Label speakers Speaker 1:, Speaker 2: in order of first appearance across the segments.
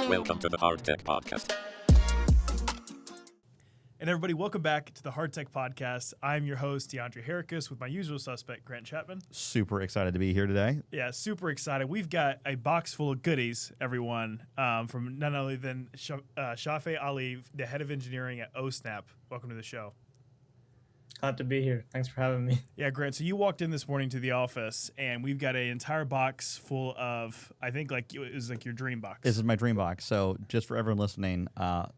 Speaker 1: Welcome to the Hardtech Podcast.
Speaker 2: And everybody, welcome back to the Hardtech Podcast. I'm your host, DeAndre Hericus, with my usual suspect, Grant Chapman.
Speaker 3: Super excited to be here today.
Speaker 2: Yeah, super excited. We've got a box full of goodies, everyone, from none other than Shafae Ali, the head of engineering at ohSnap. Welcome to the show.
Speaker 4: Glad to be here. Thanks for having me.
Speaker 2: Yeah, Grant, so you walked in this morning to the office, and we've got an entire box full of, I think, like it was like your dream box.
Speaker 3: This is my dream box. So just for everyone listening,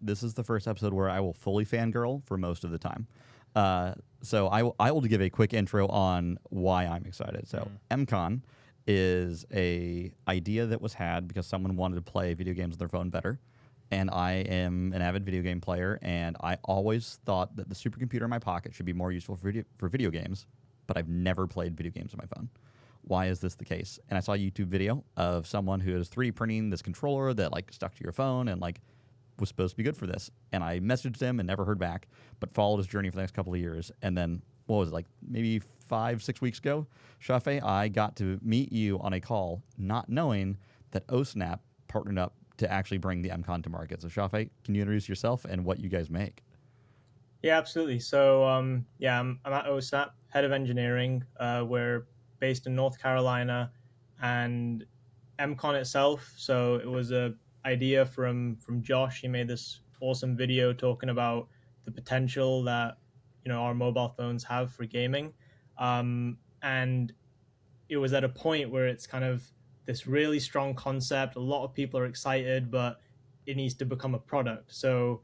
Speaker 3: this is the first episode where I will fully fangirl for most of the time. So I will give a quick intro on why I'm excited. So MCON is a idea that was had because someone wanted to play video games on their phone better. And I am an avid video game player, and I always thought that the supercomputer in my pocket should be more useful for video games, but I've never played video games on my phone. Why is this the case? And I saw a YouTube video of someone who is 3D printing this controller that like stuck to your phone and like was supposed to be good for this. And I messaged him and never heard back, but followed his journey for the next couple of years. And then, what was it, like maybe 5-6 weeks ago, Shafae, I got to meet you on a call, not knowing that ohSnap partnered up to actually bring the MCON to market. So Shafae, can you introduce yourself and what you guys make?
Speaker 4: Yeah, absolutely. So I'm at ohSnap, head of engineering. We're based in North Carolina, and MCON itself. So it was a idea from Josh. He made this awesome video talking about the potential that our mobile phones have for gaming, and it was at a point where it's kind of this really strong concept. A lot of people are excited, but it needs to become a product. So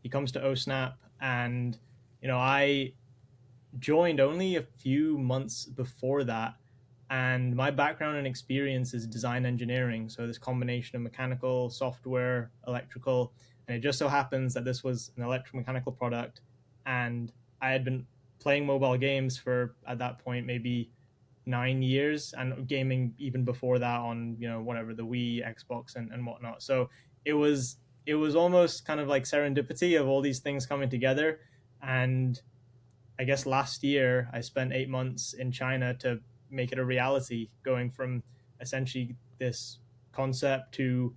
Speaker 4: he comes to ohSnap, and I joined only a few months before that, and my background and experience is design engineering. So this combination of mechanical, software, electrical, and it just so happens that this was an electromechanical product, and I had been playing mobile games for, at that point, maybe 9 years, and gaming even before that on whatever, the Wii, Xbox, and whatnot. So it was almost kind of like serendipity of all these things coming together. And I guess last year I spent 8 months in China to make it a reality, going from essentially this concept to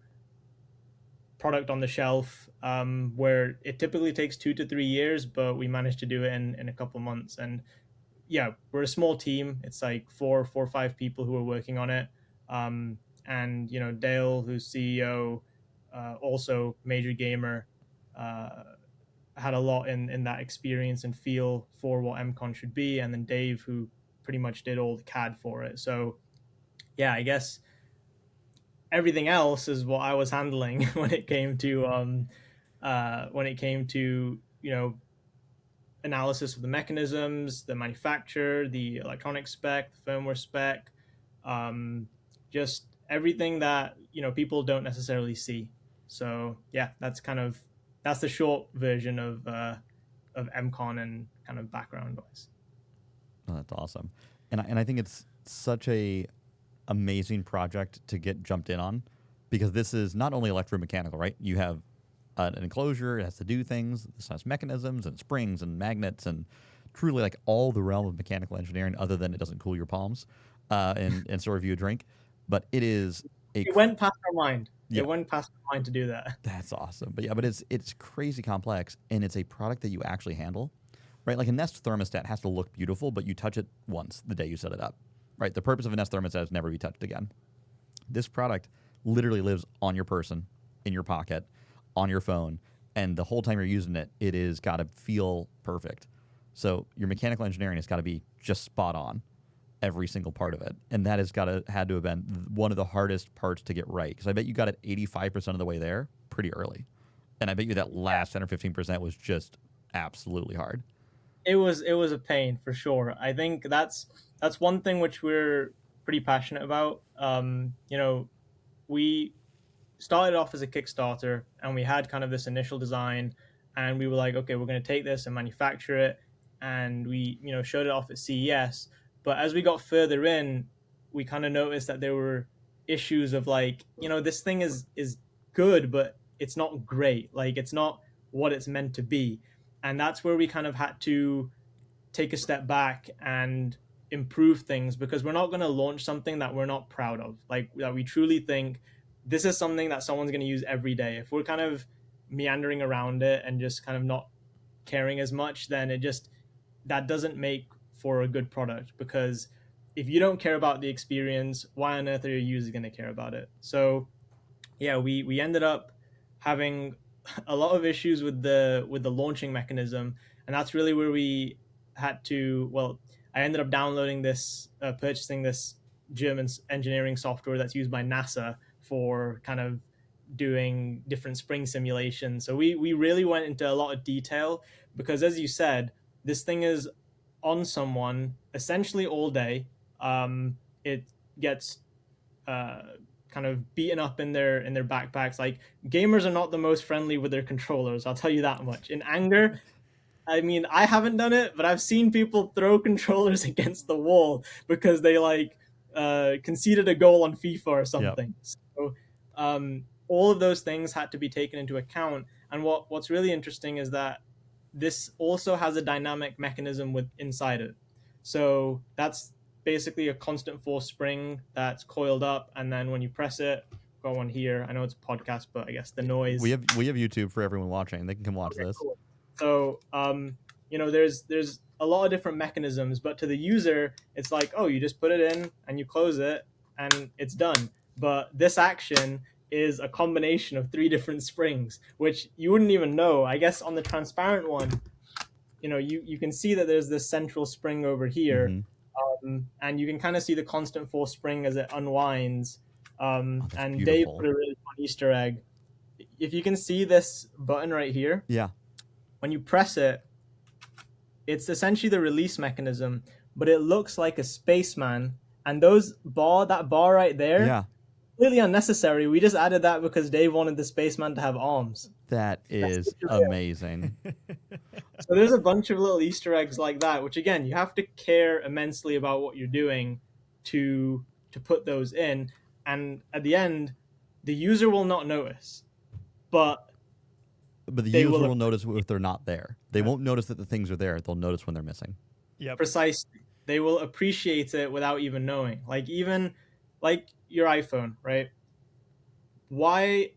Speaker 4: product on the shelf, where it typically takes 2 to 3 years, but we managed to do it in a couple months. And yeah, we're a small team. It's like four or five people who are working on it. And, Dale, who's CEO, also major gamer, had a lot in that experience and feel for what MCON should be. And then Dave, who pretty much did all the CAD for it. So yeah, I guess everything else is what I was handling when it came to, analysis of the mechanisms, the manufacturer, the electronic spec, the firmware spec, just everything that people don't necessarily see. So yeah, that's the short version of MCON and kind of background wise.
Speaker 3: Oh, that's awesome, and I think it's such a amazing project to get jumped in on, because this is not only electromechanical, right? You have an enclosure, it has to do things, this has mechanisms and springs and magnets and truly like all the realm of mechanical engineering, other than it doesn't cool your palms and serve you a drink. But it is
Speaker 4: it went past our mind.
Speaker 3: Yeah.
Speaker 4: It went past our mind to do that.
Speaker 3: That's awesome. But it's crazy complex, and it's a product that you actually handle, right? Like a Nest thermostat has to look beautiful, but you touch it once the day you set it up, right? The purpose of a Nest thermostat is never be touched again. This product literally lives on your person, in your pocket, on your phone, and the whole time you're using it, it is got to feel perfect. So your mechanical engineering has got to be just spot on, every single part of it, and that had to have been one of the hardest parts to get right, because I bet you got it 85% of the way there pretty early, and I bet you that last 10 or 15% was just absolutely hard.
Speaker 4: It was a pain for sure. I think that's one thing which we're pretty passionate about. We started off as a Kickstarter, and we had kind of this initial design, and we were like, okay, we're going to take this and manufacture it, and we showed it off at CES. But as we got further in, we kind of noticed that there were issues of like, this thing is good, but it's not great. Like, it's not what it's meant to be. And that's where we kind of had to take a step back and improve things, because we're not going to launch something that we're not proud of, like that we truly think this is something that someone's going to use every day. If we're kind of meandering around it and just kind of not caring as much, then that doesn't make for a good product, because if you don't care about the experience, why on earth are your users going to care about it? So yeah, we ended up having a lot of issues with the launching mechanism, and that's really where we had to, well, I ended up downloading this, purchasing this German engineering software that's used by NASA for kind of doing different spring simulations. So we really went into a lot of detail, because as you said, this thing is on someone essentially all day. It gets kind of beaten up in their backpacks. Like, gamers are not the most friendly with their controllers, I'll tell you that much. In anger, I mean, I haven't done it, but I've seen people throw controllers against the wall because they conceded a goal on FIFA or something. Yep. So all of those things had to be taken into account. And what's really interesting is that this also has a dynamic mechanism inside it. So that's basically a constant force spring that's coiled up, and then when you press it, got one here. I know it's a podcast, but I guess the noise.
Speaker 3: We have YouTube for everyone watching. They can come watch this.
Speaker 4: Cool. So there's a lot of different mechanisms, but to the user, it's like, oh, you just put it in and you close it and it's done. But this action is a combination of 3 different springs, which you wouldn't even know. I guess on the transparent one, you can see that there's this central spring over here. Mm-hmm. And you can kind of see the constant force spring as it unwinds. And beautiful. Dave put a really fun Easter egg. If you can see this button right here,
Speaker 3: yeah, when
Speaker 4: you press it, it's essentially the release mechanism, but it looks like a spaceman. And that bar right there,
Speaker 3: yeah,
Speaker 4: completely unnecessary. We just added that because Dave wanted the spaceman to have arms.
Speaker 3: That is amazing.
Speaker 4: So there's a bunch of little Easter eggs like that, which again, you have to care immensely about what you're doing to put those in. And at the end, the user will not notice, but
Speaker 3: the user will notice if they're not there. They won't notice that the things are there. They'll notice when they're missing.
Speaker 2: Yeah,
Speaker 4: precisely. They will appreciate it without even knowing. Even your iPhone, right? Why,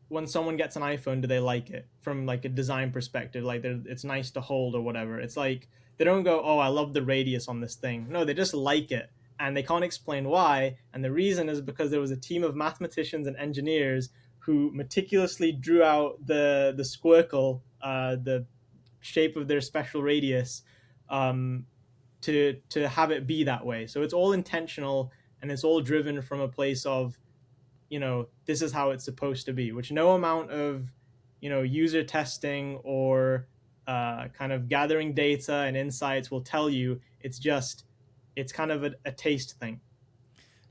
Speaker 4: when someone gets an iPhone, do they like it from a design perspective? It's nice to hold or whatever. It's like they don't go, oh, I love the radius on this thing. No, they just like it, and they can't explain why. And the reason is because there was a team of mathematicians and engineers who meticulously drew out the squircle, the shape of their special radius, to have it be that way. So it's all intentional, and it's all driven from a place of, this is how it's supposed to be, which no amount of, user testing or kind of gathering data and insights will tell you. It's kind of a taste thing.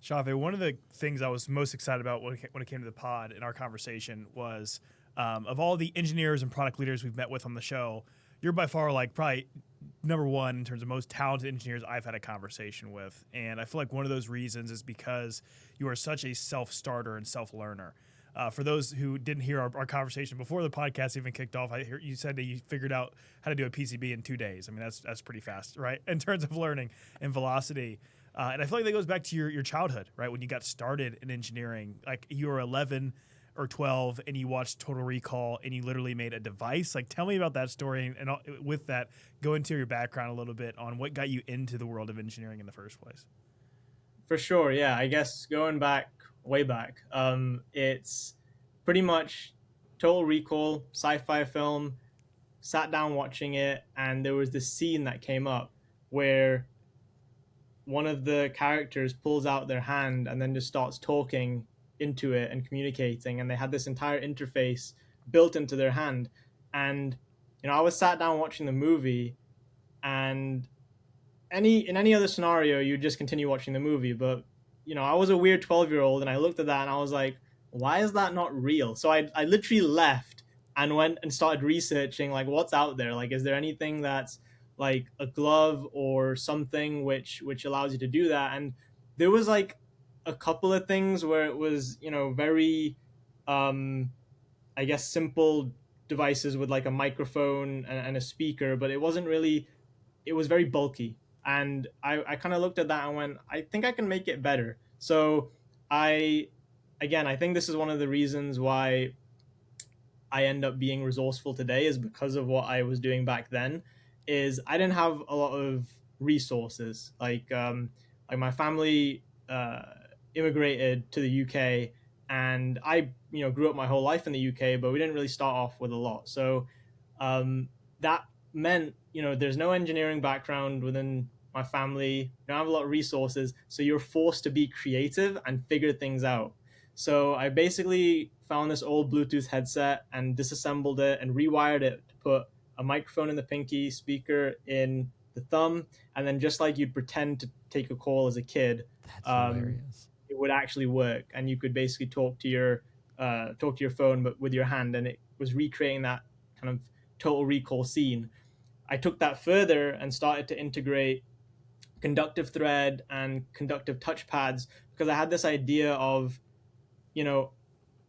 Speaker 2: Shafae, one of the things I was most excited about when it came to the pod in our conversation was, of all the engineers and product leaders we've met with on the show, you're by far probably number one in terms of most talented engineers I've had a conversation with. And I feel like one of those reasons is because you are such a self-starter and self-learner. For those who didn't hear our conversation before the podcast even kicked off, I hear you said that you figured out how to do a PCB in 2 days. I mean, that's pretty fast, right? In terms of learning and velocity. And I feel like that goes back to your childhood, right? When you got started in engineering, you were 11 or 12 and you watched Total Recall and you literally made a device. Tell me about that story, and with that, go into your background a little bit on what got you into the world of engineering in the first place.
Speaker 4: For sure, yeah. I guess going way back, it's pretty much Total Recall, sci-fi film, sat down watching it, and there was this scene that came up where one of the characters pulls out their hand and then just starts talking into it and communicating, and they had this entire interface built into their hand. And I was sat down watching the movie, and in any other scenario you just continue watching the movie, but I was a weird 12-year-old, and I looked at that and I was like, why is that not real? So I literally left and went and started researching what's out there. Is there anything that's a glove or something which allows you to do that? And there was a couple of things where it was very I guess simple devices with a microphone and a speaker, but it wasn't really, it was very bulky. And I kind of looked at that and went, I think I can make it better. So I think this is one of the reasons why I end up being resourceful today, is because of what I was doing back then. Is I didn't have a lot of resources. Like my family immigrated to the UK, and I grew up my whole life in the UK, but we didn't really start off with a lot. So that meant there's no engineering background within my family. You don't have a lot of resources, so you're forced to be creative and figure things out. So I basically found this old Bluetooth headset and disassembled it and rewired it to put a microphone in the pinky, speaker in the thumb, and then just like you'd pretend to take a call as a kid,
Speaker 3: Hilarious.
Speaker 4: it would actually work, and you could basically talk to your phone but with your hand, and it was recreating that kind of Total Recall scene. I took that further and started to integrate conductive thread and conductive touchpads, because I had this idea of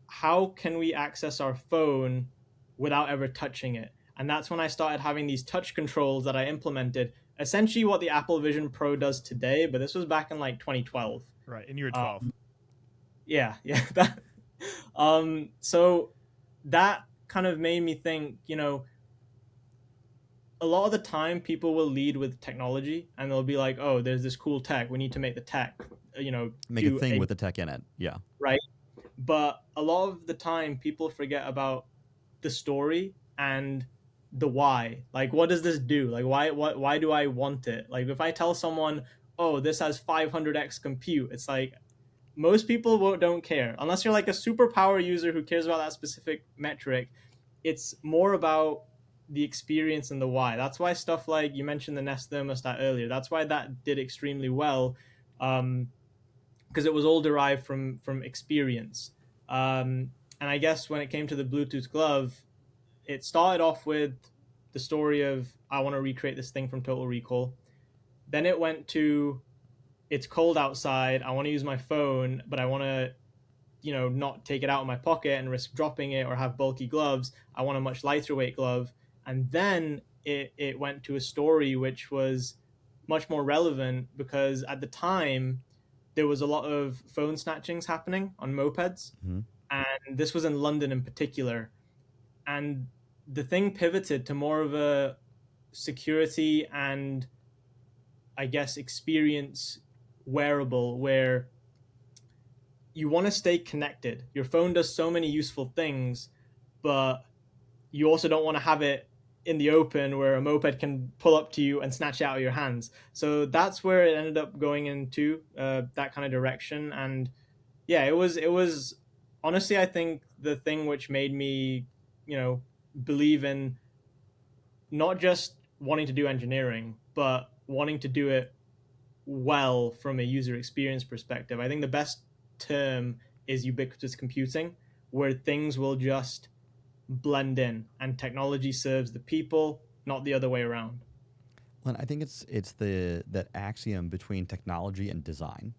Speaker 4: how can we access our phone without ever touching it? And that's when I started having these touch controls that I implemented, essentially what the Apple Vision Pro does today, but this was back in like 2012.
Speaker 2: Right, and you were 12.
Speaker 4: Yeah. That, so that kind of made me think, a lot of the time people will lead with technology and they'll be like, oh, there's this cool tech, we need to make the tech,
Speaker 3: Make a thing with the tech in it. Yeah.
Speaker 4: Right. But a lot of the time people forget about the story and the why. Like, what does this do? Like, why do I want it? Like, if I tell someone, oh, this has 500x compute, it's like most people don't care, unless you're like a superpower user who cares about that specific metric. It's more about the experience and the why. That's why stuff like you mentioned the Nest thermostat earlier, that's why that did extremely well, because it was all derived from experience. And I guess when it came to the Bluetooth glove, it started off with the story of, I want to recreate this thing from Total Recall. Then it went to, it's cold outside, I want to use my phone, but I want to not take it out of my pocket and risk dropping it or have bulky gloves. I want a much lighter weight glove. And then it went to a story which was much more relevant, because at the time there was a lot of phone snatchings happening on mopeds.
Speaker 3: Mm-hmm.
Speaker 4: And this was in London in particular. And the thing pivoted to more of a security and, I guess, experience wearable, where you want to stay connected. Your phone does so many useful things, but you also don't want to have it in the open where a moped can pull up to you and snatch it out of your hands. So that's where it ended up going into, that kind of direction. And yeah, it was honestly, I think the thing which made me, believe in not just wanting to do engineering, but wanting to do it well from a user experience perspective. I think the best term is ubiquitous computing, where things will just blend in and technology serves the people, not the other way around.
Speaker 3: Well, I think it's that axiom between technology and design,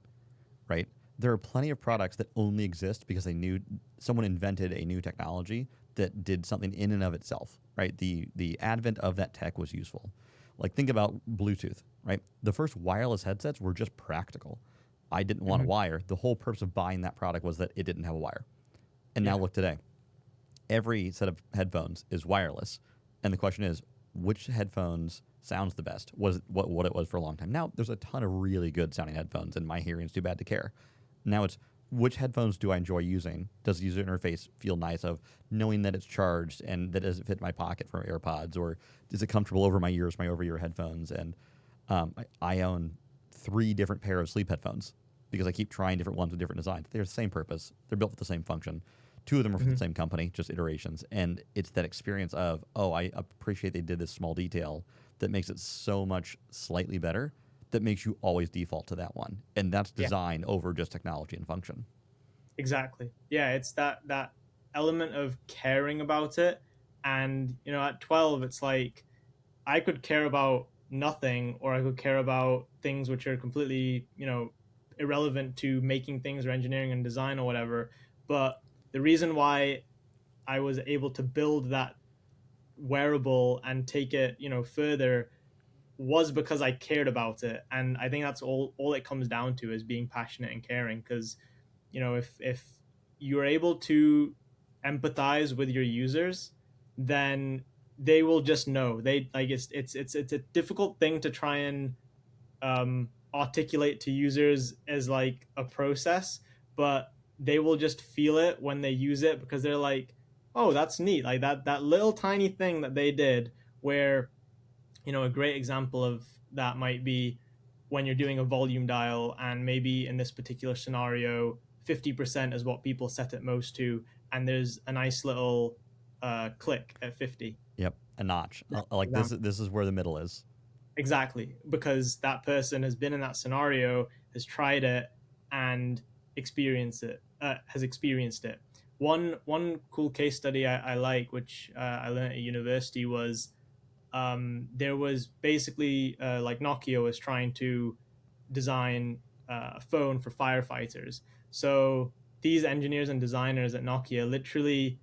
Speaker 3: right? There are plenty of products that only exist because someone invented a new technology that did something in and of itself, right? The advent of that tech was useful. Like, think about Bluetooth, right? The first wireless headsets were just practical. I didn't want a wire. The whole purpose of buying that product was that it didn't have a wire. And now look today. Every set of headphones is wireless. And the question is, which headphones sounds the best? Was what it was for a long time. Now, there's a ton of really good sounding headphones, and my hearing's too bad to care. Now it's, which headphones do I enjoy using? Does the user interface feel nice of knowing that it's charged and that doesn't fit in my pocket from AirPods? Or is it comfortable over my ears, my over-ear headphones? And I own 3 different pair of sleep headphones because I keep trying different ones with different designs. They're the same purpose. They're built for the same function. 2 of them are from the same company, just iterations. And it's that experience of, oh, I appreciate they did this small detail that makes it so much slightly better, that makes you always default to that one. And that's design over just technology and function.
Speaker 4: Exactly. Yeah, it's that element of caring about it. And, at 12, it's like I could care about nothing, or I could care about things which are completely, irrelevant to making things or engineering and design or whatever. But the reason why I was able to build that wearable and take it, further was because I cared about it. And I think that's all it comes down to, is being passionate and caring. Because, if you're able to empathize with your users, then they will just know. They like it's a difficult thing to try and articulate to users as like a process, but they will just feel it when they use it, because they're like, oh, that's neat. Like that little tiny thing that they did, where, a great example of that might be when you're doing a volume dial, and maybe in this particular scenario 50% is what people set it most to, and there's a nice little click at 50.
Speaker 3: Yep, a notch. Like this is where the middle is.
Speaker 4: Exactly, because that person has been in that scenario, has tried it, and has experienced it. One cool case study I like, which I learned at university, was there was basically like Nokia was trying to design a phone for firefighters. So these engineers and designers at Nokia literally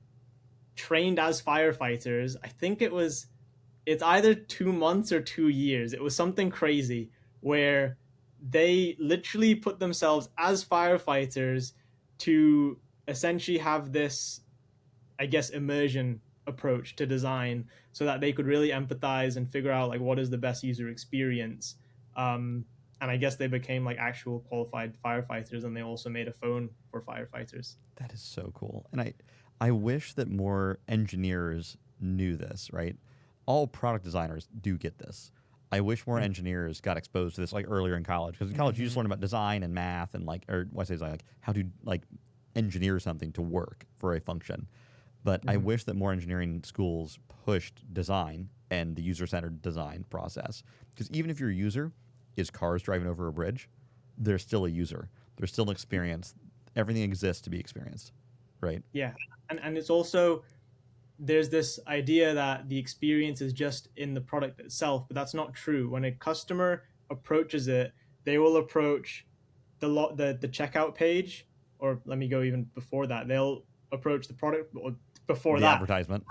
Speaker 4: trained as firefighters. I think it's either 2 months or 2 years. It was something crazy, where they literally put themselves as firefighters to essentially have this, I guess, immersion approach to design, so that they could really empathize and figure out like what is the best user experience. And I guess they became like actual qualified firefighters, and they also made a phone for firefighters.
Speaker 3: That is so cool. And I wish that more engineers knew this, right? All product designers do get this. I wish more engineers got exposed to this like earlier in college, because in college you just learn about design and math and like how to like engineer something to work for a function. But I wish that more engineering schools pushed design and the user-centered design process, because even if your user is cars driving over a bridge, they're still a user. They're still an experience. Everything exists to be experienced, right?
Speaker 4: Yeah, and it's also, there's this idea that the experience is just in the product itself, but that's not true. When a customer approaches it, they will approach the checkout page, or let me go even before that. They'll approach the product before
Speaker 3: the
Speaker 4: that
Speaker 3: advertisement,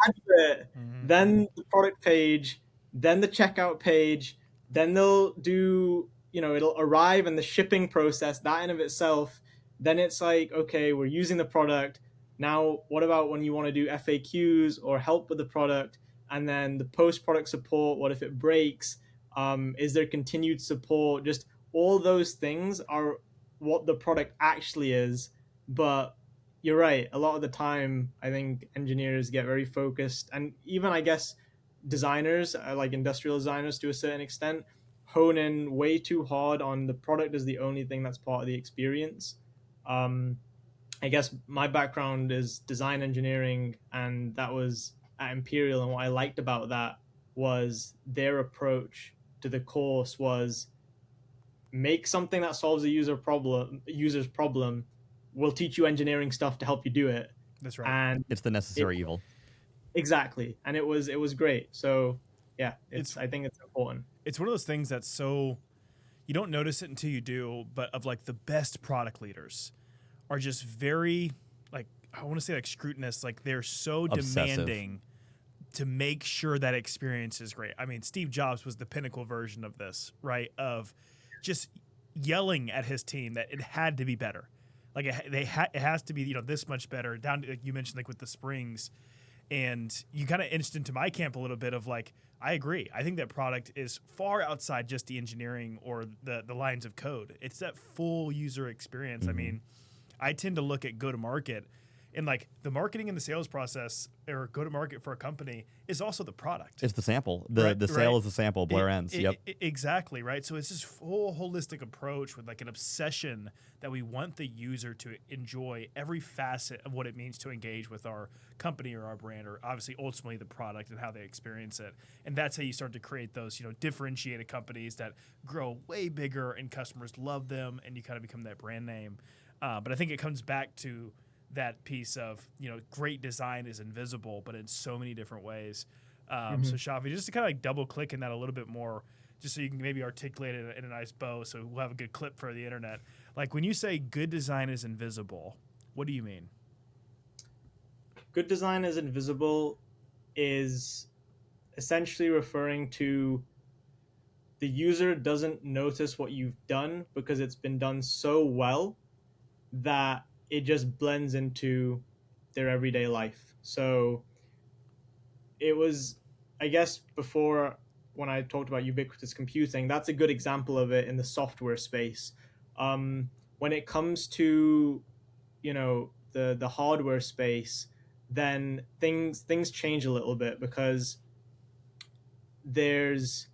Speaker 4: then the product page, then the checkout page, then they'll do, it'll arrive, and the shipping process, that in of itself. Then it's like, okay, we're using the product. Now, what about when you want to do FAQs or help with the product? And then the post-product support, what if it breaks? Is there continued support? Just all those things are what the product actually is. But you're right. A lot of the time, I think engineers get very focused, and even, I guess, designers, like industrial designers to a certain extent, hone in way too hard on the product as the only thing that's part of the experience. I guess my background is design engineering, and that was at Imperial. And what I liked about that was their approach to the course was make something that solves a user's problem. We'll teach you engineering stuff to help you do it.
Speaker 2: That's right.
Speaker 4: And
Speaker 3: it's the necessary evil.
Speaker 4: Exactly. And it was great. So yeah, I think it's important.
Speaker 2: It's one of those things that's so, you don't notice it until you do, but of like the best product leaders are just very, like, I want to say like scrutinous, like they're so
Speaker 3: Obsessive.
Speaker 2: demanding to make sure that experience is great. I mean, Steve Jobs was the pinnacle version of this, right? Of just yelling at his team that it had to be better. Like it has to be, this much better. Down to, like you mentioned, like with the springs, and you kind of inched into my camp a little bit of like, I agree. I think that product is far outside just the engineering or the lines of code. It's that full user experience.
Speaker 3: Mm-hmm.
Speaker 2: I mean, I tend to look at go-to-market, and like the marketing and the sales process, or go-to-market for a company, is also the product.
Speaker 3: It's the sample. The sale is the sample. Blair ends. Yep.
Speaker 2: Exactly, right? So it's this full holistic approach with like an obsession that we want the user to enjoy every facet of what it means to engage with our company or our brand, or obviously ultimately the product and how they experience it. And that's how you start to create those, differentiated companies that grow way bigger and customers love them, and you kind of become that brand name. But I think it comes back to that piece of, great design is invisible, but in so many different ways. So Shafae, just to kind of like double click in that a little bit more, just so you can maybe articulate it in a nice bow, so we'll have a good clip for the internet. Like when you say good design is invisible, what do you mean?
Speaker 4: Good design is invisible is essentially referring to the user doesn't notice what you've done because it's been done so well that it just blends into their everyday life. So it was, I guess, before, when I talked about ubiquitous computing, that's a good example of it in the software space. When it comes to, the hardware space, then things change a little bit, because there's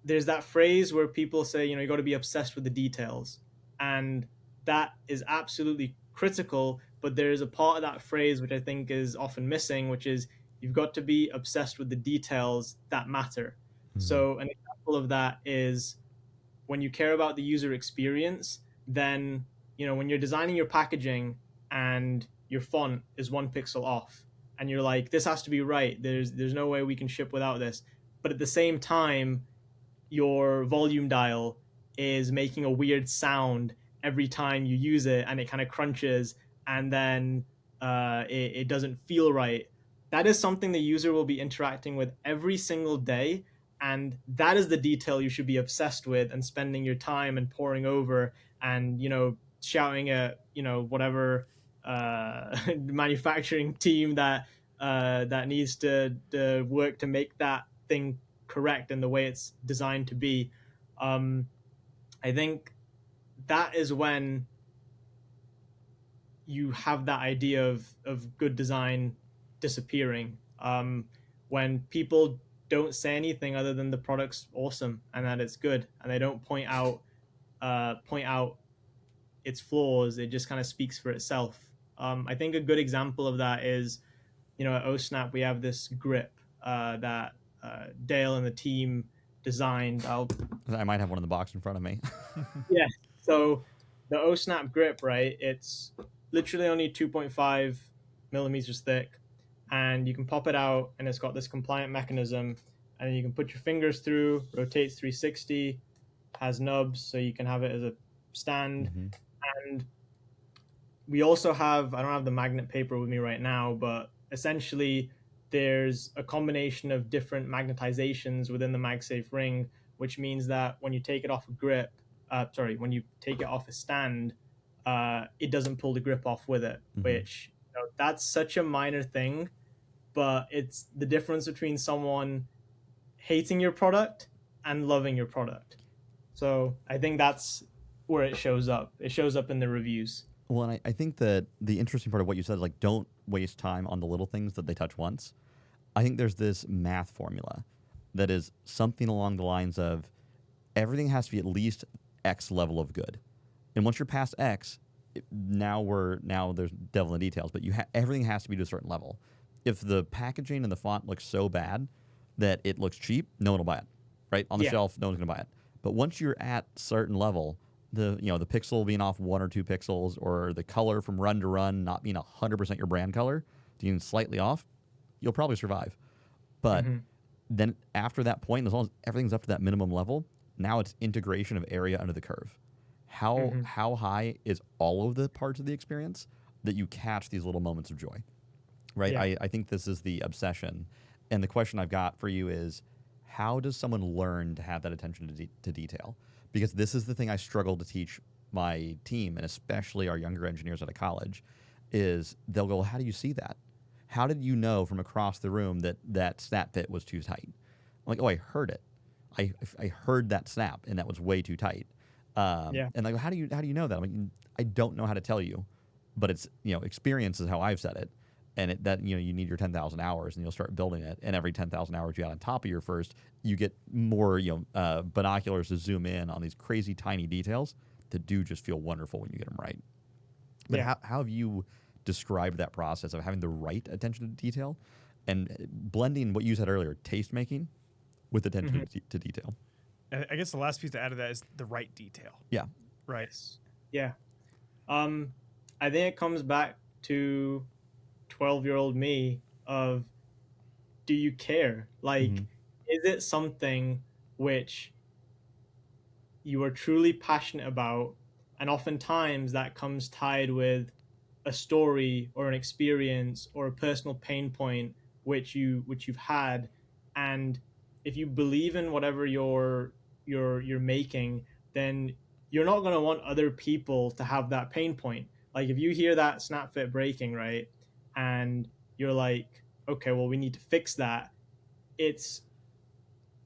Speaker 4: that phrase where people say, you got to be obsessed with the details, and that is absolutely critical. But there is a part of that phrase which I think is often missing, which is you've got to be obsessed with the details that matter. Mm-hmm. So an example of that is when you care about the user experience, then, when you're designing your packaging and your font is 1 pixel off, and you're like, this has to be right. There's no way we can ship without this. But at the same time, your volume dial is making a weird sound every time you use it, and it kind of crunches, and then it doesn't feel right. That is something the user will be interacting with every single day, and that is the detail you should be obsessed with and spending your time and poring over, and shouting at whatever manufacturing team that needs to work to make that thing correct in the way it's designed to be. I think that is when you have that idea of good design disappearing, when people don't say anything other than the product's awesome and that it's good, and they don't point out its flaws. It just kind of speaks for itself. I think a good example of that is, at ohSnap we have this grip that Dale and the team designed.
Speaker 3: I might have one in the box in front of me.
Speaker 4: Yeah. So the ohSnap grip, right? It's literally only 2.5 millimeters thick, and you can pop it out, and it's got this compliant mechanism, and you can put your fingers through, rotates 360, has nubs, so you can have it as a stand. Mm-hmm. And we also have, I don't have the magnet paper with me right now, but essentially there's a combination of different magnetizations within the MagSafe ring, which means that when you take it off a grip, when you take it off a stand, it doesn't pull the grip off with it, mm-hmm. which, that's such a minor thing, but it's the difference between someone hating your product and loving your product. So I think that's where it shows up. It shows up in the reviews.
Speaker 3: Well, and I think that the interesting part of what you said is, like, don't waste time on the little things that they touch once. I think there's this math formula that is something along the lines of everything has to be at least X level of good. And once you're past X, now there's devil in the details, but everything has to be to a certain level. If the packaging and the font looks so bad that it looks cheap, no one will buy it, right? On the shelf, no one's going to buy it. But once you're at certain level, the pixel being off 1 or 2 pixels, or the color from run to run not being 100% your brand color, being slightly off, you'll probably survive. But mm-hmm. then after that point, as long as everything's up to that minimum level, now it's integration of area under the curve. How high is all of the parts of the experience that you catch these little moments of joy, right? Yeah. I think this is the obsession. And the question I've got for you is, how does someone learn to have that attention to detail? Because this is the thing I struggle to teach my team, and especially our younger engineers out of college, is they'll go, how do you see that? How did you know from across the room that snap fit was too tight? I'm like, I heard it. I heard that snap, and that was way too tight. And like, how do you know that? I mean, I don't know how to tell you, but it's, experience is how I've said it. And you need your 10,000 hours, and you'll start building it. And every 10,000 hours you add on top of your first, you get more, binoculars to zoom in on these crazy tiny details that do just feel wonderful when you get them right. But how have you described that process of having the right attention to detail and blending what you said earlier, taste making, with attention mm-hmm. to detail?
Speaker 2: I guess the last piece to add to that is the right detail.
Speaker 3: Yeah.
Speaker 2: Right.
Speaker 4: Yeah. I think it comes back to 12-year-old me of, do you care? Like, mm-hmm. is it something which you are truly passionate about? And oftentimes that comes tied with a story or an experience or a personal pain point which you've had, and if you believe in whatever you're making, then you're not going to want other people to have that pain point. Like if you hear that snap fit breaking, right, and you're like, okay, well, we need to fix that. It's,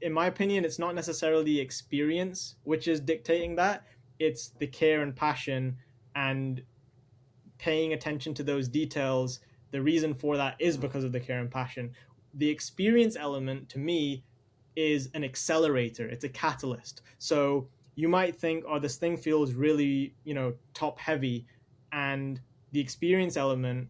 Speaker 4: in my opinion, it's not necessarily the experience which is dictating that. It's the care and passion and paying attention to those details. The reason for that is because of the care and passion. The experience element, to me, is an accelerator. It's a catalyst. So you might think, oh, this thing feels really, top heavy. And the experience element,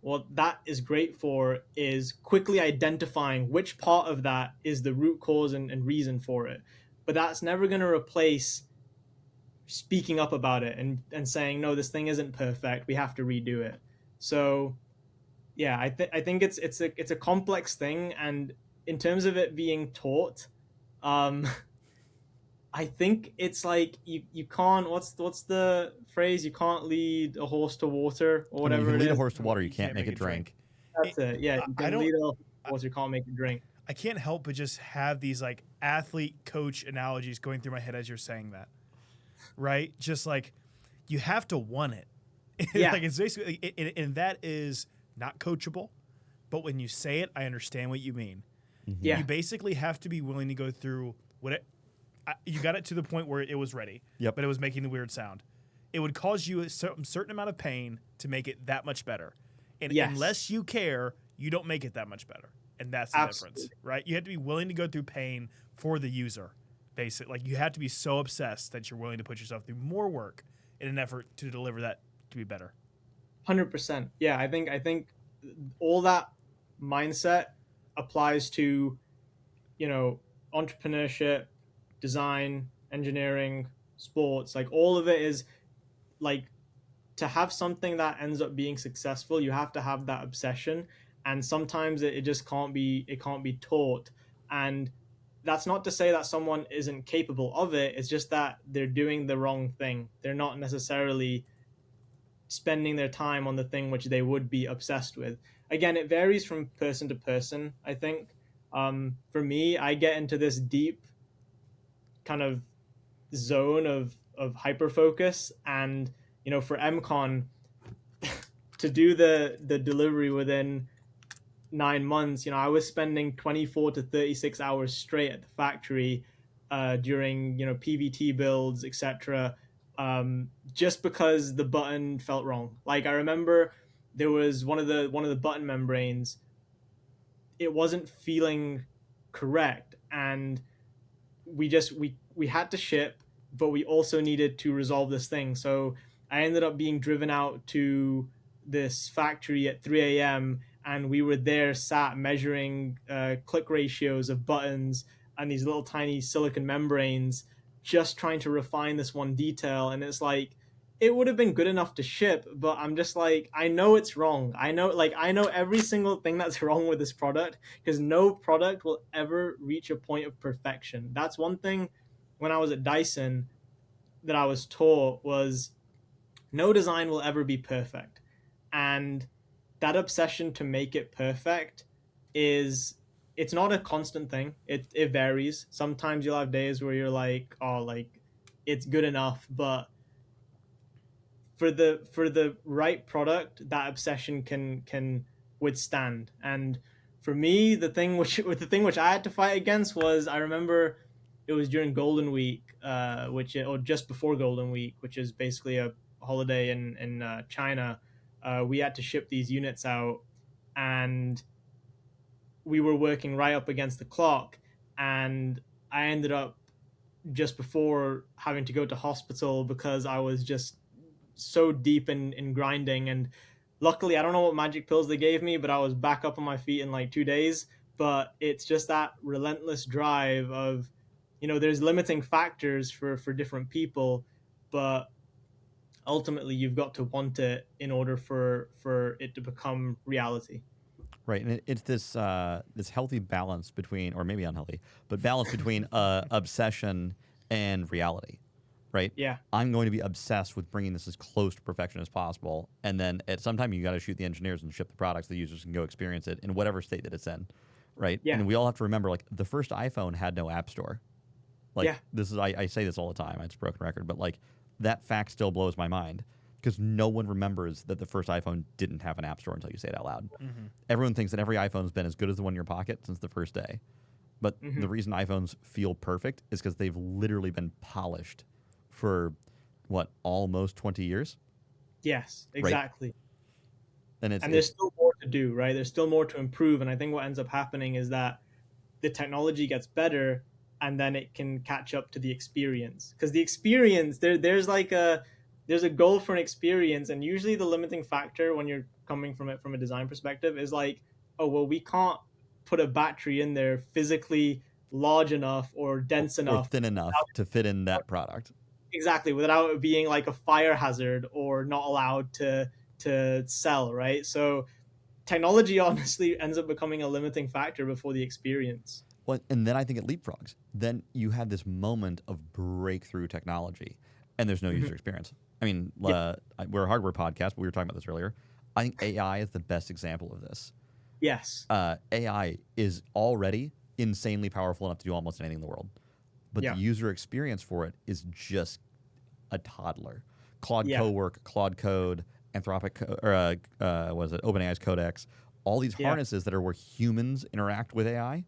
Speaker 4: what that is great for is quickly identifying which part of that is the root cause and reason for it. But that's never going to replace speaking up about it and saying, no, this thing isn't perfect, we have to redo it. So yeah, I think it's a complex thing. And in terms of it being taught, I think it's like you can't, what's the phrase, you can't lead a horse to water or whatever.
Speaker 3: You can lead
Speaker 4: it
Speaker 3: a
Speaker 4: is.
Speaker 3: horse to water, you can't make it drink.
Speaker 4: That's it. Yeah, you can lead a horse to water, you can't make it drink.
Speaker 2: I can't help but just have these like athlete coach analogies going through my head as you're saying that, right? Just like you have to want it.
Speaker 4: Yeah.
Speaker 2: Like it's basically, and that is not coachable. But when you say it, I understand what you mean.
Speaker 3: Mm-hmm.
Speaker 4: Yeah.
Speaker 2: You basically have to be willing to go through you got it to the point where it was ready,
Speaker 3: Yep.
Speaker 2: but it was making the weird sound. It would cause you a certain amount of pain to make it that much better. And
Speaker 4: Yes.
Speaker 2: unless you care, you don't make it that much better. And that's the difference, right? You have to be willing to go through pain for the user, basically. Like you have to be so obsessed that you're willing to put yourself through more work in an effort to deliver that to be better.
Speaker 4: 100%. Yeah, I think all that mindset applies to, entrepreneurship, design, engineering, sports. Like all of it is like, to have something that ends up being successful, you have to have that obsession. And sometimes it just can't be taught. And that's not to say that someone isn't capable of it. It's just that they're doing the wrong thing. They're not necessarily spending their time on the thing which they would be obsessed with. Again, it varies from person to person, I think. For me, I get into this deep kind of zone of hyper focus, and for MCON to do the delivery within 9 months, I was spending 24 to 36 hours straight at the factory during PVT builds, etc. Just because the button felt wrong. Like I remember there was one of the button membranes, it wasn't feeling correct, and we had to ship, but we also needed to resolve this thing. So I ended up being driven out to this factory at 3 a.m. and we were there sat measuring click ratios of buttons and these little tiny silicon membranes, just trying to refine this one detail. And it's like, it would have been good enough to ship, but I'm just like, I know it's wrong. I know every single thing that's wrong with this product, because no product will ever reach a point of perfection. That's one thing when I was at Dyson that I was taught, was no design will ever be perfect. And that obsession to make it perfect it's not a constant thing. It varies. Sometimes you'll have days where you're like, oh, like it's good enough, but for the right product, that obsession can withstand. And for me, the thing which I had to fight against was, I remember it was during Golden Week, or just before Golden Week, which is basically a holiday in China. We had to ship these units out, and we were working right up against the clock, and I ended up just before having to go to hospital because I was just so deep in grinding. And luckily, I don't know what magic pills they gave me, but I was back up on my feet in like 2 days. But it's just that relentless drive of, there's limiting factors for different people, but ultimately you've got to want it in order for it to become reality.
Speaker 3: Right, and it's this healthy balance between, or maybe unhealthy, but balance between obsession and reality, right?
Speaker 4: Yeah.
Speaker 3: I'm going to be obsessed with bringing this as close to perfection as possible, and then at some time you got to shoot the engineers and ship the products. The users can go experience it in whatever state that it's in, right?
Speaker 4: Yeah.
Speaker 3: And we all have to remember, like, the first iPhone had no app store. Like,
Speaker 4: Yeah.
Speaker 3: this is, I say this all the time. It's a broken record, but like that fact still blows my mind because no one remembers that the first iPhone didn't have an app store until you say it out loud. Everyone thinks that every iPhone's been as good as the one in your pocket since the first day. But the reason iPhones feel perfect is because they've literally been polished for, what, almost 20 years?
Speaker 4: Yes, exactly.
Speaker 3: Right?
Speaker 4: And there's still more to do, right? There's still more to improve. And I think what ends up happening is that the technology gets better and then it can catch up to the experience. Because the experience, there's a goal for an experience. And usually the limiting factor when you're coming from it from a design perspective is like, oh, well, we can't put a battery in there physically large enough or dense enough.
Speaker 3: Or thin enough to fit in that product.
Speaker 4: Exactly, without it being like a fire hazard or not allowed to sell, right? So technology honestly ends up becoming a limiting factor before the experience.
Speaker 3: Well, and then I think it leapfrogs. Then you have this moment of breakthrough technology, and there's no user experience. I mean, we're a hardware podcast, but we were talking about this earlier. I think AI is the best example of this.
Speaker 4: Yes.
Speaker 3: AI is already insanely powerful enough to do almost anything in the world. But the user experience for it is just a toddler. Claude Cowork, Claude Code, Anthropic, OpenAI's Codex, all these harnesses that are where humans interact with AI.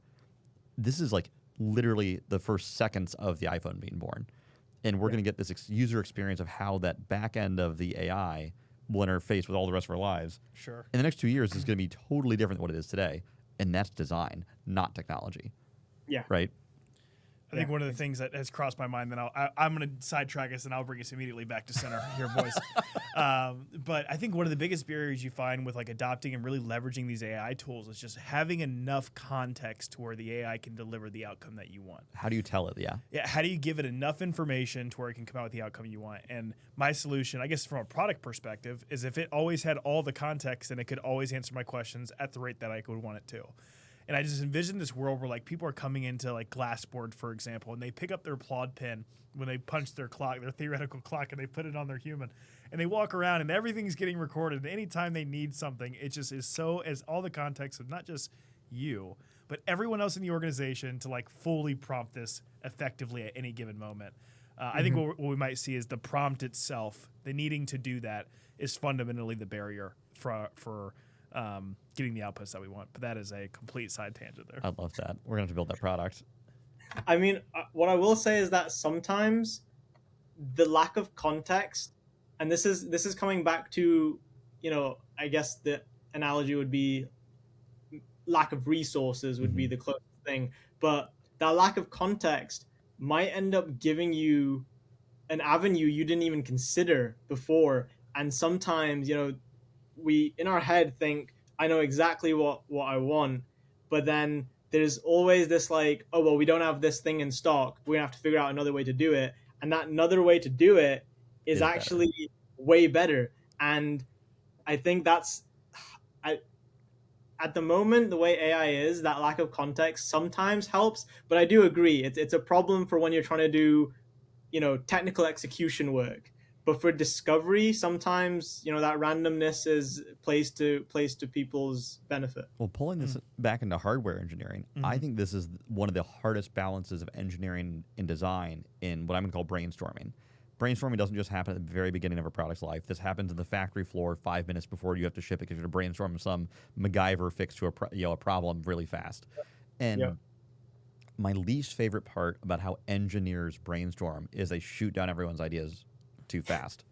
Speaker 3: This is like literally the first seconds of the iPhone being born. And we're going to get this user experience of how that back end of the AI will interface with all the rest of our lives.
Speaker 2: Sure.
Speaker 3: In the next 2 years, it's going to be totally different than what it is today. And that's design, not technology.
Speaker 4: Yeah.
Speaker 3: Right?
Speaker 2: I think one of the things that has crossed my mind, then I'm going to sidetrack us and I'll bring us immediately back to center here, boys. But I think one of the biggest barriers you find with like adopting and really leveraging these AI tools is just having enough context to where the AI can deliver the outcome that you want.
Speaker 3: How do you tell it? Yeah.
Speaker 2: Yeah. How do you give it enough information to where it can come out with the outcome you want? And my solution, I guess from a product perspective, is if it always had all the context, then it could always answer my questions at the rate that I would want it to. And I just envision this world where like people are coming into like Glassboard, for example, and they pick up their Plod pin when they punch their clock, their theoretical clock, and they put it on their human. And they walk around and everything's getting recorded. And anytime they need something, it just is so as all the context of not just you, but everyone else in the organization to like fully prompt this effectively at any given moment. I think what we might see is the prompt itself, the needing to do that is fundamentally the barrier for getting the outputs that we want. But that is a complete side tangent there.
Speaker 3: I love that. We're going to have to build that product.
Speaker 4: I mean, what I will say is that sometimes the lack of context, and this is coming back to, I guess the analogy would be lack of resources would be the closest thing. But that lack of context might end up giving you an avenue you didn't even consider before. And sometimes, we in our head think, I know exactly what I want, but then there's always this like, oh, well, we don't have this thing in stock. We're gonna have to figure out another way to do it. And that another way to do it is actually better. Way better. And I think that's, at the moment, the way AI is, that lack of context sometimes helps, but I do agree. It's a problem for when you're trying to do, technical execution work. But for discovery, sometimes that randomness is placed to people's benefit.
Speaker 3: Well, pulling this back into hardware engineering, I think this is one of the hardest balances of engineering and design in what I'm going to call brainstorming. Brainstorming doesn't just happen at the very beginning of a product's life. This happens in the factory floor 5 minutes before you have to ship it because you're going to brainstorm some MacGyver fix to a problem really fast. And my least favorite part about how engineers brainstorm is they shoot down everyone's ideas too fast.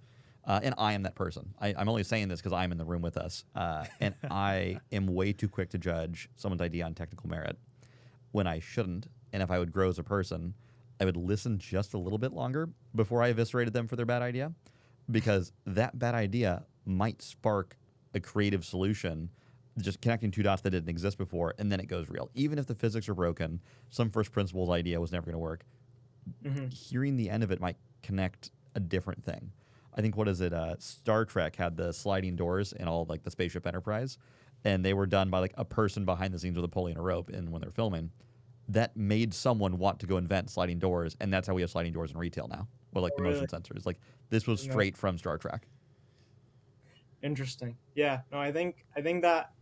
Speaker 3: And I am that person. I'm only saying this because I'm in the room with us. And I am way too quick to judge someone's idea on technical merit when I shouldn't. And if I would grow as a person, I would listen just a little bit longer before I eviscerated them for their bad idea, because that bad idea might spark a creative solution, just connecting two dots that didn't exist before, and then it goes real. Even if the physics are broken, some first principles idea was never going to work. Hearing the end of it might connect a different thing. I think, Star Trek had the sliding doors in all like the Spaceship Enterprise, and they were done by like a person behind the scenes with a pulley and a rope, and when they're filming, that made someone want to go invent sliding doors, and that's how we have sliding doors in retail now, with like the motion sensors. Like this was straight from Star Trek.
Speaker 4: Interesting. Yeah. No, I think that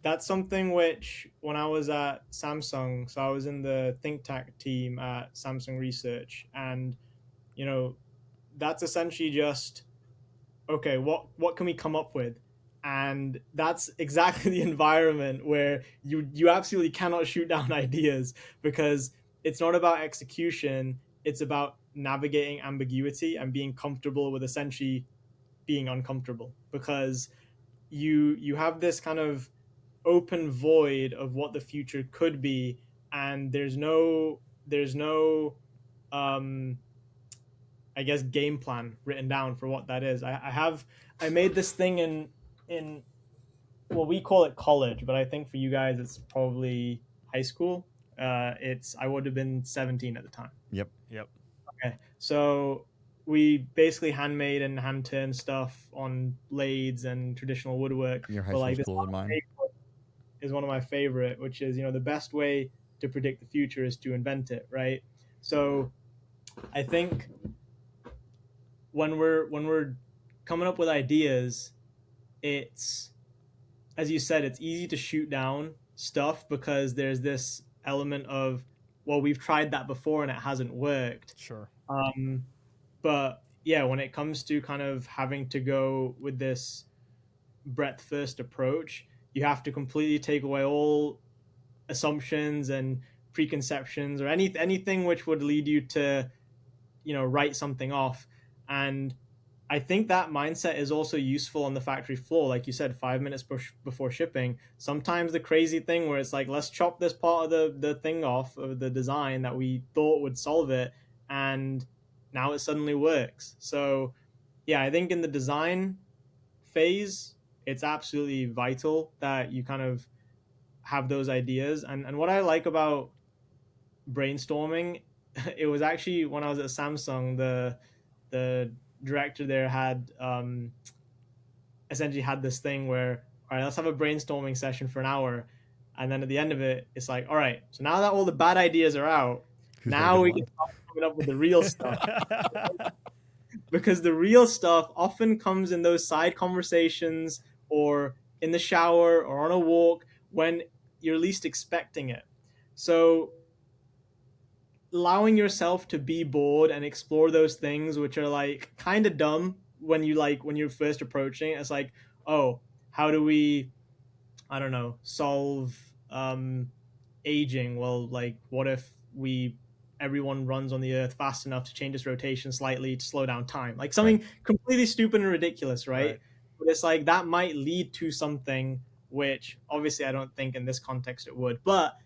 Speaker 4: that's something which, when I was at Samsung, so I was in the think tank team at Samsung Research, and that's essentially just, okay, what can we come up with? And that's exactly the environment where you absolutely cannot shoot down ideas, because it's not about execution, it's about navigating ambiguity and being comfortable with essentially being uncomfortable, because you have this kind of open void of what the future could be, and there's no um I guess game plan written down for what that is. I made this thing in well, we call it college, but I think for you guys it's probably high school. I would have been 17 at the time.
Speaker 3: Yep.
Speaker 4: Okay, so we basically handmade and hand turned stuff on lathes and traditional woodwork.
Speaker 3: Your high
Speaker 4: But
Speaker 3: school
Speaker 4: like, this
Speaker 3: cooler than mine.
Speaker 4: is one of my favorite, which is, the best way to predict the future is to invent it, right? So I think when we're coming up with ideas, it's, as you said, it's easy to shoot down stuff because there's this element of, well, we've tried that before and it hasn't worked.
Speaker 2: Sure.
Speaker 4: But yeah, when it comes to kind of having to go with this breadth first approach, you have to completely take away all assumptions and preconceptions or anything which would lead you to, write something off. And I think that mindset is also useful on the factory floor. Like you said, 5 minutes before shipping, sometimes the crazy thing where it's like, let's chop this part of the thing off of the design that we thought would solve it, and now it suddenly works. So yeah, I think in the design phase, it's absolutely vital that you kind of have those ideas. And what I like about brainstorming, it was actually when I was at Samsung, the director there had essentially had this thing where, all right, let's have a brainstorming session for an hour, and then at the end of it, it's like, all right, so now that all the bad ideas are out,
Speaker 3: Who's got a
Speaker 4: now
Speaker 3: good
Speaker 4: we
Speaker 3: one?
Speaker 4: can start coming up with the real stuff. Because the real stuff often comes in those side conversations or in the shower or on a walk when you're least expecting it. So allowing yourself to be bored and explore those things which are like kind of dumb when you're first approaching it. It's like, oh, how do we, I don't know, solve aging? Well, like, what if everyone runs on the earth fast enough to change its rotation slightly to slow down time, like something completely stupid and ridiculous, right? But it's like that might lead to something which obviously I don't think in this context it would, but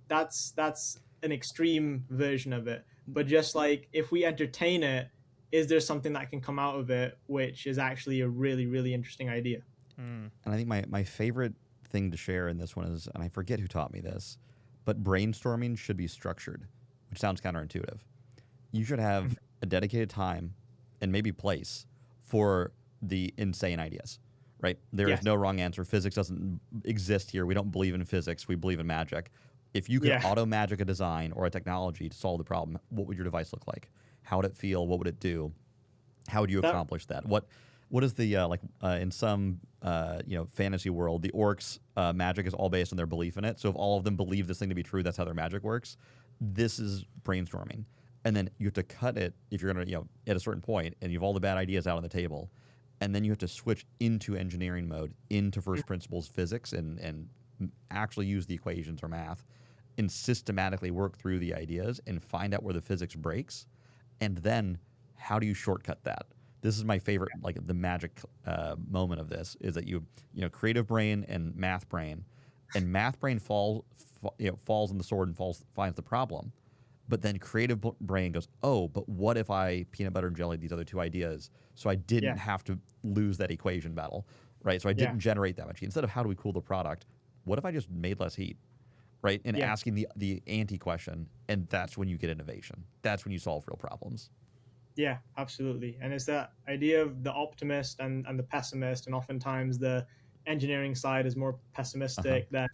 Speaker 4: that's an extreme version of it. But just like, if we entertain it, is there something that can come out of it which is actually a really, really interesting idea?
Speaker 3: And I think my favorite thing to share in this one is, and I forget who taught me this, but brainstorming should be structured, which sounds counterintuitive. You should have a dedicated time and maybe place for the insane ideas, right? There is no wrong answer. Physics doesn't exist here. We don't believe in physics. We believe in magic. If you could auto magic a design or a technology to solve the problem, what would your device look like? How would it feel? What would it do? How would you accomplish that? What is the in some fantasy world, the orcs' magic is all based on their belief in it. So if all of them believe this thing to be true, that's how their magic works. This is brainstorming, and then you have to cut it if you're gonna at a certain point, and you have all the bad ideas out on the table, and then you have to switch into engineering mode, into first principles physics, and actually use the equations or math, and systematically work through the ideas and find out where the physics breaks, and then how do you shortcut that? This is my favorite, like the magic moment of this is that creative brain and math brain falls on the sword and finds the problem, but then creative brain goes, oh, but what if I peanut butter and jelly these other two ideas so I didn't have to lose that equation battle, right? So I didn't generate that much heat. Instead of how do we cool the product, what if I just made less heat, right? And asking the anti-question, and that's when you get innovation. That's when you solve real problems.
Speaker 4: Yeah, absolutely. And it's that idea of the optimist and the pessimist, and oftentimes the engineering side is more pessimistic than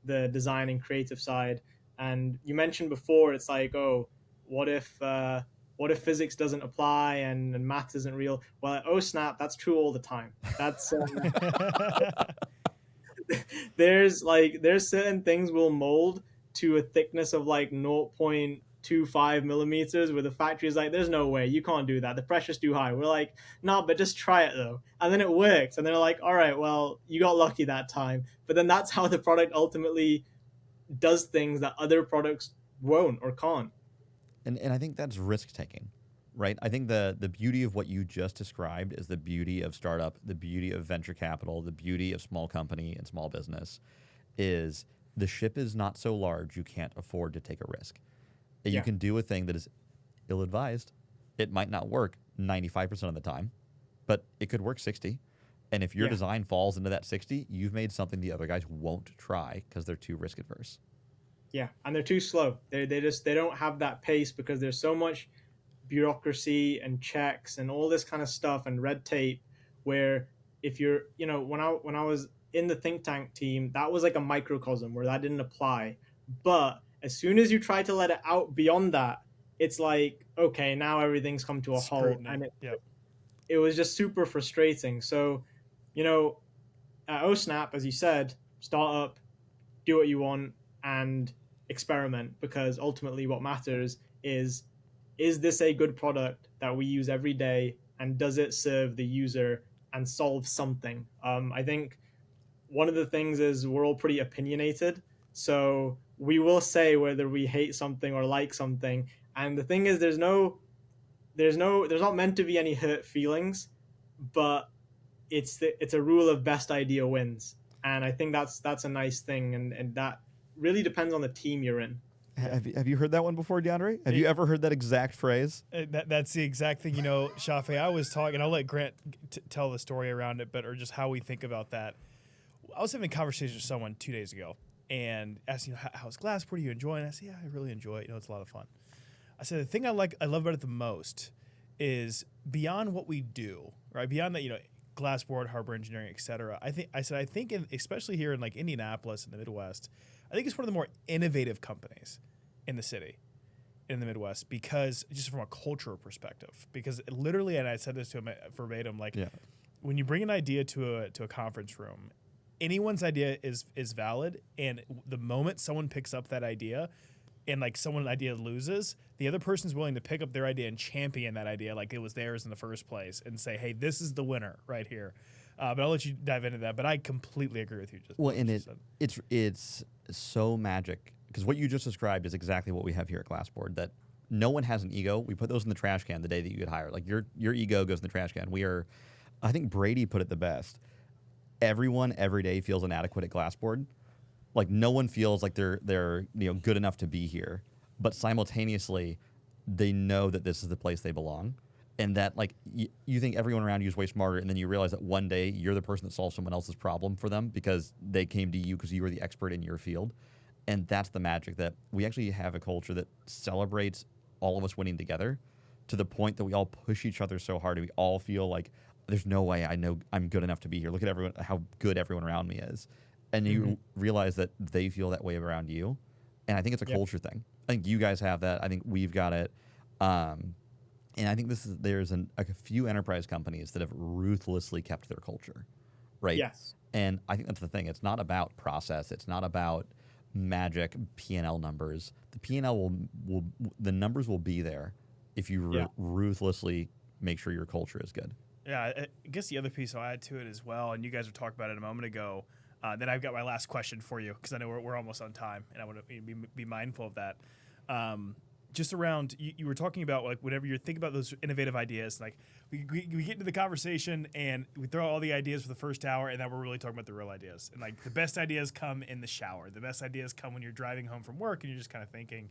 Speaker 4: the design and creative side. And you mentioned before, it's like, oh, what if physics doesn't apply and math isn't real? Well, at ohSnap, that's true all the time. That's there's certain things we'll mold to a thickness of like 0.25 millimeters, where the factory is like, there's no way, you can't do that, the pressure's too high. We're like, no, but just try it though, and then it works, and they're like, all right, well, you got lucky that time. But then that's how the product ultimately does things that other products won't or can't.
Speaker 3: And I think that's risk taking, right? I think the beauty of what you just described is the beauty of startup, the beauty of venture capital, the beauty of small company and small business is the ship is not so large you can't afford to take a risk. You can do a thing that is ill-advised. It might not work 95% of the time, but it could work 60. And if your design falls into that 60, you've made something the other guys won't try because they're too risk adverse.
Speaker 4: Yeah, and they're too slow. They don't have that pace because there's so much bureaucracy and checks and all this kind of stuff and red tape, where if you're, when I was in the think tank team, that was like a microcosm where that didn't apply. But as soon as you try to let it out beyond that, it's like, okay, now everything's come to a halt. And it was just super frustrating. So, at ohSnap, as you said, start up, do what you want, and experiment, because ultimately what matters is this a good product that we use every day, and does it serve the user and solve something? I think one of the things is we're all pretty opinionated, so we will say whether we hate something or like something. And the thing is, there's not meant to be any hurt feelings, but it's a rule of best idea wins. And I think that's a nice thing, and that really depends on the team you're in.
Speaker 3: Have you heard that one before, DeAndre? Have you ever heard that exact phrase?
Speaker 2: That's the exact thing. Shafae, I was talking, I'll let Grant tell the story around it, or just how we think about that. I was having a conversation with someone 2 days ago and asked, how's Glassport? Are you enjoying it? I said, yeah, I really enjoy it. It's a lot of fun. I said, the thing I love about it the most is beyond what we do, right? Beyond that, Glassport, hardware engineering, et cetera. I think especially here in like Indianapolis in the Midwest, I think it's one of the more innovative companies in the city, in the Midwest, because just from a cultural perspective, because literally, and I said this to him verbatim, when you bring an idea to a conference room, anyone's idea is valid. And the moment someone picks up that idea and like someone's idea loses, the other person's willing to pick up their idea and champion that idea like it was theirs in the first place and say, hey, this is the winner right here. But I'll let you dive into that. But I completely agree with you.
Speaker 3: It's so magic, because what you just described is exactly what we have here at Glassport, that no one has an ego. We put those in the trash can the day that you get hired. Like your ego goes in the trash can. I think Brady put it the best. Everyone every day feels inadequate at Glassport. Like no one feels like they're good enough to be here, but simultaneously they know that this is the place they belong, and that like you think everyone around you is way smarter, and then you realize that one day you're the person that solves someone else's problem for them because they came to you because you were the expert in your field. And that's the magic, that we actually have a culture that celebrates all of us winning together, to the point that we all push each other so hard and we all feel like there's no way I know I'm good enough to be here. Look at how good everyone around me is. And you realize that they feel that way around you. And I think it's a culture thing. I think you guys have that. I think we've got it. And I think there's a few enterprise companies that have ruthlessly kept their culture, right?
Speaker 4: Yes.
Speaker 3: And I think that's the thing. It's not about process. It's not about magic P&L numbers. The P&L the numbers will be there if you ruthlessly make sure your culture is good.
Speaker 2: Yeah, I guess the other piece I'll add to it as well, and you guys were talking about it a moment ago, then I've got my last question for you, because I know we're almost on time, and I want to be mindful of that. Just around, you were talking about like whenever you think about those innovative ideas, like we get into the conversation and we throw all the ideas for the first hour, and then we're really talking about the real ideas. And like the best ideas come in the shower. The best ideas come when you're driving home from work and you're just kind of thinking.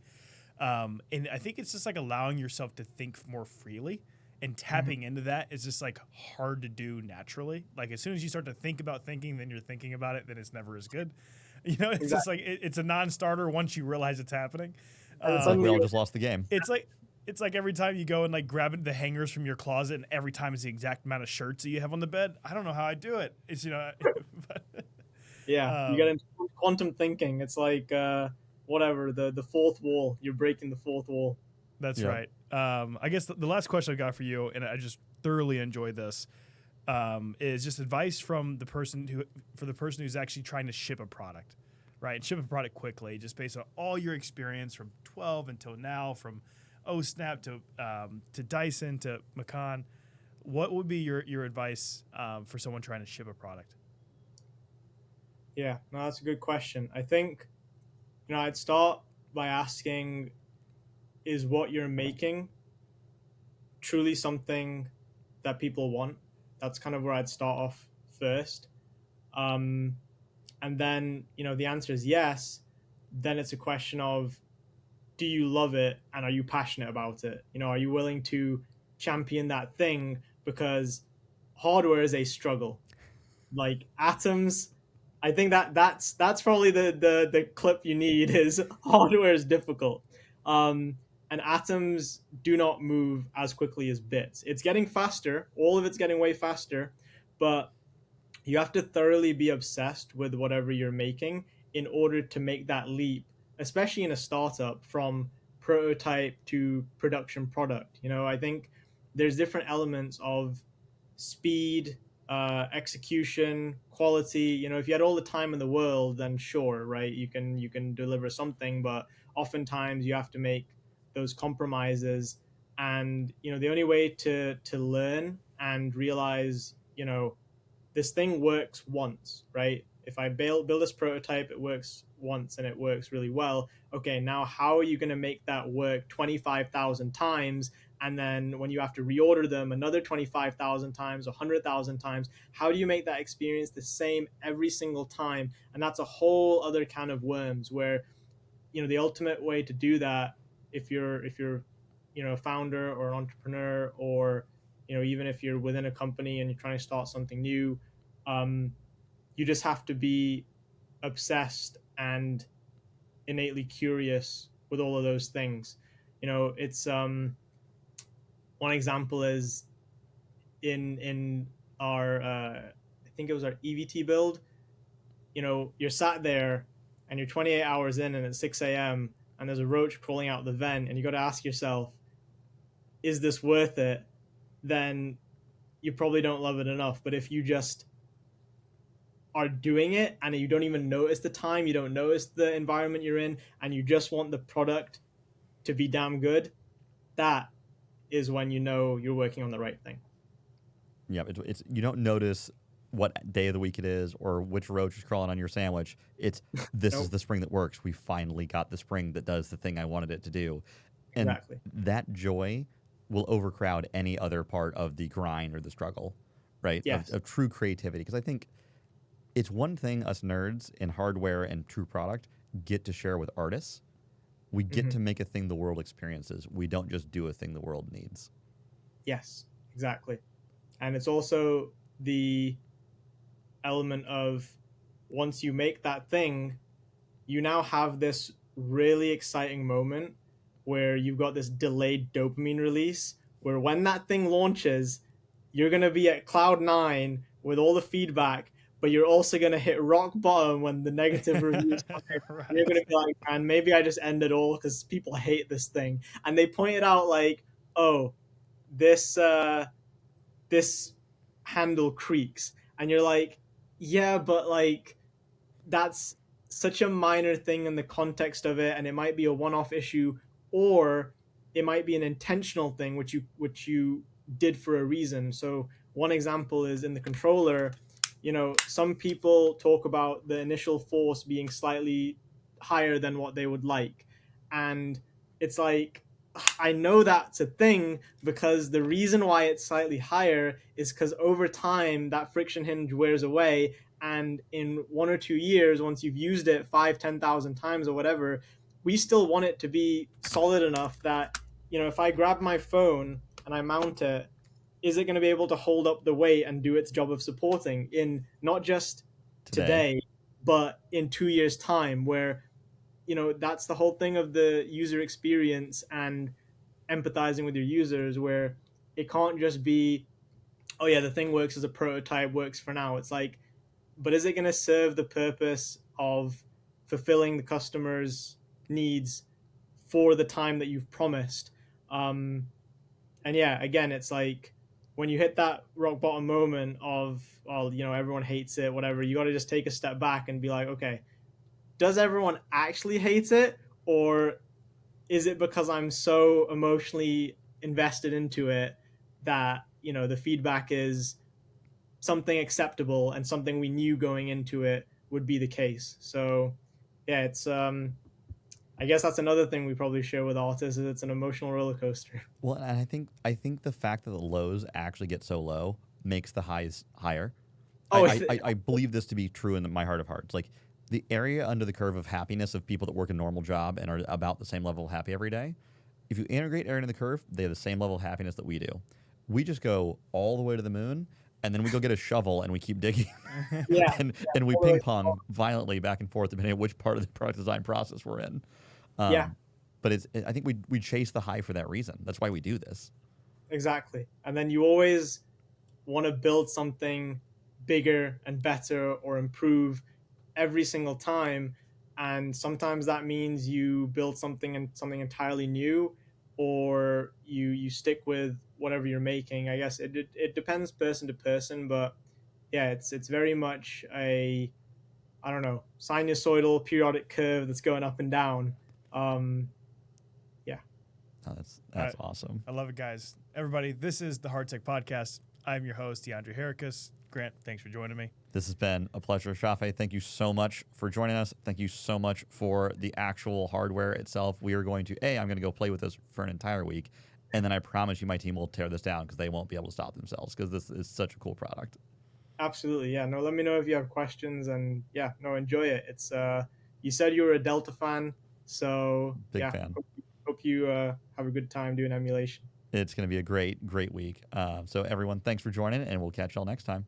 Speaker 2: And I think it's just like allowing yourself to think more freely, and tapping into that is just like hard to do naturally. Like as soon as you start to think about thinking, then you're thinking about it, then it's never as good. It's just like it's a non-starter once you realize it's happening.
Speaker 3: It's like we all just lost the game.
Speaker 2: It's like every time you go and like grab the hangers from your closet, and every time it's the exact amount of shirts that you have on the bed. I don't know how I do it. It's
Speaker 4: but, you get into quantum thinking. It's like whatever the fourth wall. You're breaking the fourth wall.
Speaker 2: That's right. I guess the last question I got for you, and I just thoroughly enjoyed this. is just advice from the person who's actually trying to ship a product, right? And ship a product quickly, just based on all your experience from 12 until now, from ohSnap to Dyson to MCON. What would be your advice for someone trying to ship a product?
Speaker 4: Yeah, no, that's a good question. I think, I'd start by asking, is what you're making truly something that people want? That's kind of where I'd start off first. And then, the answer is yes. Then it's a question of, do you love it and are you passionate about it? Are you willing to champion that thing? Because hardware is a struggle. Like atoms, I think that's probably the clip you need is hardware is difficult. And atoms do not move as quickly as bits. It's getting faster. All of it's getting way faster, but you have to thoroughly be obsessed with whatever you're making in order to make that leap, especially in a startup, from prototype to production product. I think there's different elements of speed, execution, quality. If you had all the time in the world, then sure, right? You can deliver something, but oftentimes you have to make those compromises. And the only way to learn and realize, this thing works once, right? If I build this prototype, it works once and it works really well. Okay, now how are you going to make that work 25,000 times? And then when you have to reorder them another 25,000 times, 100,000 times, how do you make that experience the same every single time? And that's a whole other can of worms where, the ultimate way to do that, if you're a founder or an entrepreneur, or, even if you're within a company and you're trying to start something new, you just have to be obsessed and innately curious with all of those things. It's one example is in our I think it was our EVT build. You're sat there and you're 28 hours in and it's 6 a.m. and there's a roach crawling out the vent and you got to ask yourself, is this worth it? Then you probably don't love it enough. But if you just are doing it and you don't even notice the time, you don't notice the environment you're in, and you just want the product to be damn good, that is when you're working on the right thing.
Speaker 3: Yeah, it's you don't notice what day of the week it is or which roach is crawling on your sandwich. It's this is the spring that works. We finally got the spring that does the thing I wanted it to do. And
Speaker 4: exactly.
Speaker 3: That joy will overcrowd any other part of the grind or the struggle, right?
Speaker 4: Yes.
Speaker 3: Of true creativity. Because I think it's one thing us nerds in hardware and true product get to share with artists. We get to make a thing the world experiences. We don't just do a thing the world needs.
Speaker 4: Yes, exactly. And it's also the element of once you make that thing, you now have this really exciting moment where you've got this delayed dopamine release where when that thing launches, you're going to be at cloud 9 with all the feedback, but you're also going to hit rock bottom when the negative reviews come.
Speaker 2: Right.
Speaker 4: You're going to be like, man, maybe I just end it all because people hate this thing. And they pointed out like, oh, this handle creaks. And you're like, yeah, but like that's such a minor thing in the context of it, and it might be a one-off issue, or it might be an intentional thing which you did for a reason. So one example is in the controller. Some people talk about the initial force being slightly higher than what they would like, and it's like, I know that's a thing because the reason why it's slightly higher is because over time that friction hinge wears away, and in 1 or 2 years, once you've used it 5,000-10,000 times or whatever, we still want it to be solid enough that, if I grab my phone and I mount it, is it going to be able to hold up the weight and do its job of supporting in not just today but in 2 years' time, where, that's the whole thing of the user experience and empathizing with your users, where it can't just be, oh yeah, the thing works as a prototype, works for now. It's like, but is it going to serve the purpose of fulfilling the customer's needs for the time that you've promised? And yeah, again, it's like when you hit that rock bottom moment of, well, you know, everyone hates it, whatever, you got to just take a step back and be like, okay, does everyone actually hate it, or is it because I'm so emotionally invested into it that, you know, the feedback is something acceptable and something we knew going into it would be the case. So yeah, it's I guess that's another thing we probably share with artists, is it's an emotional roller coaster.
Speaker 3: Well, and I think the fact that the lows actually get so low makes the highs higher.
Speaker 4: Oh,
Speaker 3: I believe this to be true in my heart of hearts. Like, the area under the curve of happiness of people that work a normal job and are about the same level of happy every day, if you integrate area under the curve, they have the same level of happiness that we do. We just go all the way to the moon, and then we go get a shovel and we keep digging.
Speaker 4: Yeah.
Speaker 3: and we ping pong violently back and forth depending on which part of the product design process we're in. But I think we chase the high for that reason. That's why we do this.
Speaker 4: Exactly. And then you always want to build something bigger and better or improve every single time. And sometimes that means you build something entirely new, or you stick with whatever you're making. I guess it depends person to person, but yeah, it's very much a, I don't know, sinusoidal periodic curve that's going up and down.
Speaker 3: Oh, that's awesome.
Speaker 2: I love it, guys. Everybody, this is the Hardtech Podcast. I'm your host, DeAndre Hericus. Grant, thanks for joining me.
Speaker 3: This has been a pleasure. Shafae, thank you so much for joining us. Thank you so much for the actual hardware itself. We are going to, I'm going to go play with this for an entire week, and then I promise you my team will tear this down because they won't be able to stop themselves, because this is such a cool product.
Speaker 4: Absolutely, yeah. No, let me know if you have questions, and yeah, no, enjoy it. It's you said you were a Delta fan, so
Speaker 3: Big fan.
Speaker 4: Hope you have a good time doing emulation.
Speaker 3: It's going to be a great week. So everyone, thanks for joining, and we'll catch y'all next time.